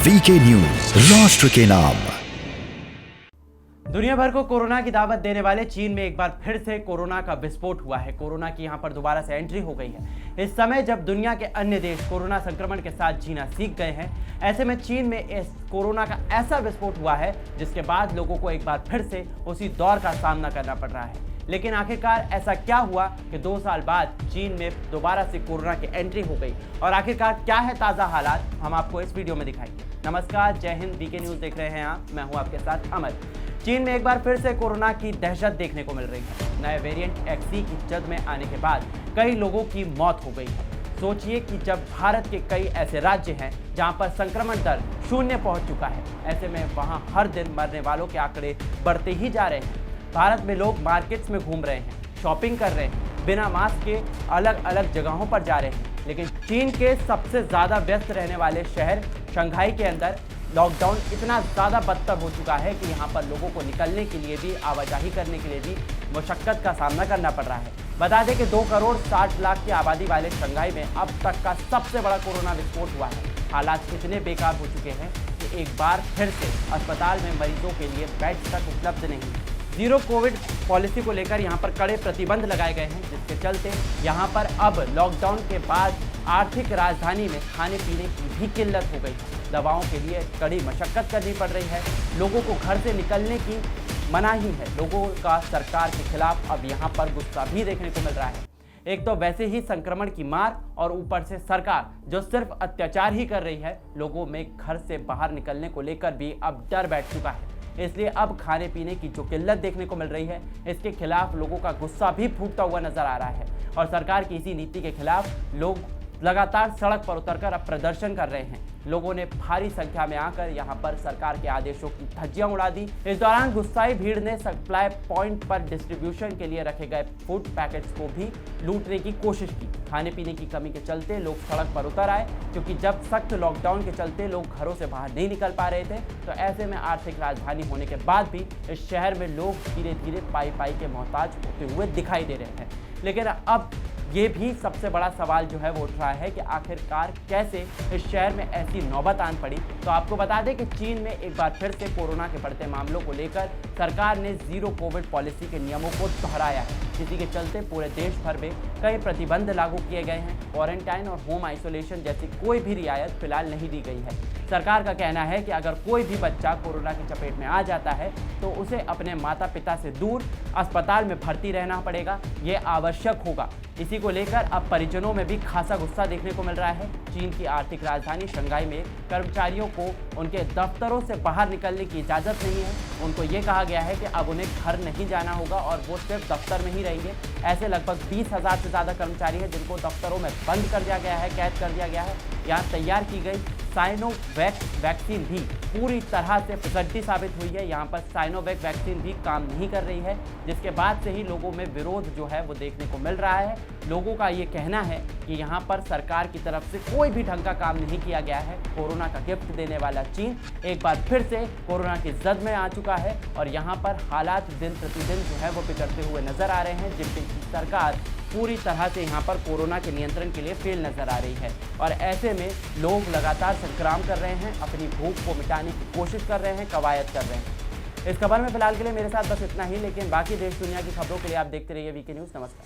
VK news, राष्ट्र के नाम। दुनिया भर को कोरोना की दावत देने वाले चीन में एक बार फिर से कोरोना का विस्फोट हुआ है। कोरोना की यहां पर दोबारा से एंट्री हो गई है। इस समय जब दुनिया के अन्य देश कोरोना संक्रमण के साथ जीना सीख गए हैं, ऐसे में चीन में इस कोरोना का ऐसा विस्फोट हुआ है जिसके बाद लोगों को एक बार फिर से उसी दौर का सामना करना पड़ रहा है। लेकिन आखिरकार ऐसा क्या हुआ कि 2 साल बाद चीन में दोबारा से कोरोना की एंट्री हो गई, और आखिरकार क्या है ताज़ा हालात, हम आपको इस वीडियो में दिखाएंगे। नमस्कार, जय हिंद, वीके न्यूज़ देख रहे हैं आप, मैं हूं आपके साथ अमर। चीन में एक बार फिर से कोरोना की दहशत देखने को मिल रही है। नए वेरिएंट XE की जद में आने के बाद कई लोगों की मौत हो गई है। सोचिए कि जब भारत के कई ऐसे राज्य हैं जहां पर संक्रमण दर 0 पहुंच चुका है, ऐसे में वहां हर दिन मरने वालों के आंकड़े बढ़ते ही जा रहे हैं। भारत में लोग मार्केट्स में घूम रहे हैं, शॉपिंग कर रहे हैं, बिना मास्क के अलग अलग जगहों पर जा रहे हैं। लेकिन चीन के सबसे ज़्यादा व्यस्त रहने वाले शहर शंघाई के अंदर लॉकडाउन इतना ज़्यादा बदतर हो चुका है कि यहाँ पर लोगों को निकलने के लिए भी, आवाजाही करने के लिए भी मुशक्कत का सामना करना पड़ रहा है। बता दें कि 2 करोड़ 60 लाख की आबादी वाले शंघाई में अब तक का सबसे बड़ा कोरोना विस्फोट हुआ है। हालात इतने बेकार हो चुके हैं कि एक बार फिर से अस्पताल में मरीजों के लिए बेड तक उपलब्ध नहीं। जीरो कोविड पॉलिसी को लेकर यहाँ पर कड़े प्रतिबंध लगाए गए हैं, जिसके चलते यहाँ पर अब लॉकडाउन के बाद आर्थिक राजधानी में खाने पीने की भी किल्लत हो गई है। दवाओं के लिए कड़ी मशक्कत करनी पड़ रही है। लोगों को घर से निकलने की मनाही है। लोगों का सरकार के खिलाफ अब यहाँ पर गुस्सा भी देखने को मिल रहा है। एक तो वैसे ही संक्रमण की मार, और ऊपर से सरकार जो सिर्फ अत्याचार ही कर रही है। लोगों में घर से बाहर निकलने को लेकर भी अब डर बैठ चुका है। इसलिए अब खाने पीने की जो किल्लत देखने को मिल रही है, इसके खिलाफ लोगों का गुस्सा भी फूटता हुआ नजर आ रहा है। और सरकार की इसी नीति के खिलाफ लोग लगातार सड़क पर उतरकर अब प्रदर्शन कर रहे हैं। लोगों ने भारी संख्या में आकर यहां पर सरकार के आदेशों की धज्जियां उड़ा दी। इस दौरान गुस्साई भीड़ ने सप्लाई पॉइंट पर डिस्ट्रीब्यूशन के लिए रखे गए फूड पैकेट्स को भी लूटने की कोशिश की। खाने पीने की कमी के चलते लोग सड़क पर उतर आए, क्योंकि जब सख्त लॉकडाउन के चलते लोग घरों से बाहर नहीं निकल पा रहे थे, तो ऐसे में आर्थिक राजधानी होने के बाद भी इस शहर में लोग धीरे धीरे पाई के मोहताज होते हुए दिखाई दे रहे हैं। लेकिन अब ये भी सबसे बड़ा सवाल जो है वो उठ रहा है कि आखिरकार कैसे इस शहर में ऐसी नौबत आन पड़ी। तो आपको बता दें कि चीन में एक बार फिर से कोरोना के बढ़ते मामलों को लेकर सरकार ने जीरो कोविड पॉलिसी के नियमों को दोहराया है, जिसी के चलते पूरे देश भर में कई प्रतिबंध लागू किए गए हैं। क्वारंटाइन और होम आइसोलेशन जैसी कोई भी रियायत फिलहाल नहीं दी गई है। सरकार का कहना है कि अगर कोई भी बच्चा कोरोना की चपेट में आ जाता है तो उसे अपने माता पिता से दूर अस्पताल में भर्ती रहना पड़ेगा, ये आवश्यक होगा। इसी को लेकर अब परिजनों में भी खासा गुस्सा देखने को मिल रहा है। चीन की आर्थिक राजधानी शंघाई में कर्मचारियों को उनके दफ्तरों से बाहर निकलने की इजाज़त नहीं है। उनको ये कहा गया है कि अब उन्हें घर नहीं जाना होगा और वो सिर्फ दफ्तर में ही रहेंगे। ऐसे लगभग 20,000 से ज़्यादा कर्मचारी हैं जिनको दफ्तरों में बंद कर दिया गया है, कैद कर दिया गया है। यहाँ तैयार की गई साइनोवैक वैक्सीन भी पूरी तरह से फर्जी साबित हुई है। यहाँ पर साइनोवैक वैक्सीन भी काम नहीं कर रही है, जिसके बाद से ही लोगों में विरोध जो है वो देखने को मिल रहा है। लोगों का ये कहना है कि यहाँ पर सरकार की तरफ से कोई भी ढंग का काम नहीं किया गया है। कोरोना का गिफ्ट देने वाला चीन एक बार फिर से कोरोना की जद में आ चुका है, और यहाँ पर हालात दिन प्रतिदिन जो है वो बिगड़ते हुए नजर आ रहे हैं, जिनकी सरकार पूरी तरह से यहाँ पर कोरोना के नियंत्रण के लिए फेल नजर आ रही है। और ऐसे में लोग लगातार संक्राम कर रहे हैं, अपनी भूख को मिटाने की कोशिश कर रहे हैं, कवायद कर रहे हैं। इस खबर में फिलहाल के लिए मेरे साथ बस इतना ही, लेकिन बाकी देश दुनिया की खबरों के लिए आप देखते रहिए वीके न्यूज़। नमस्कार।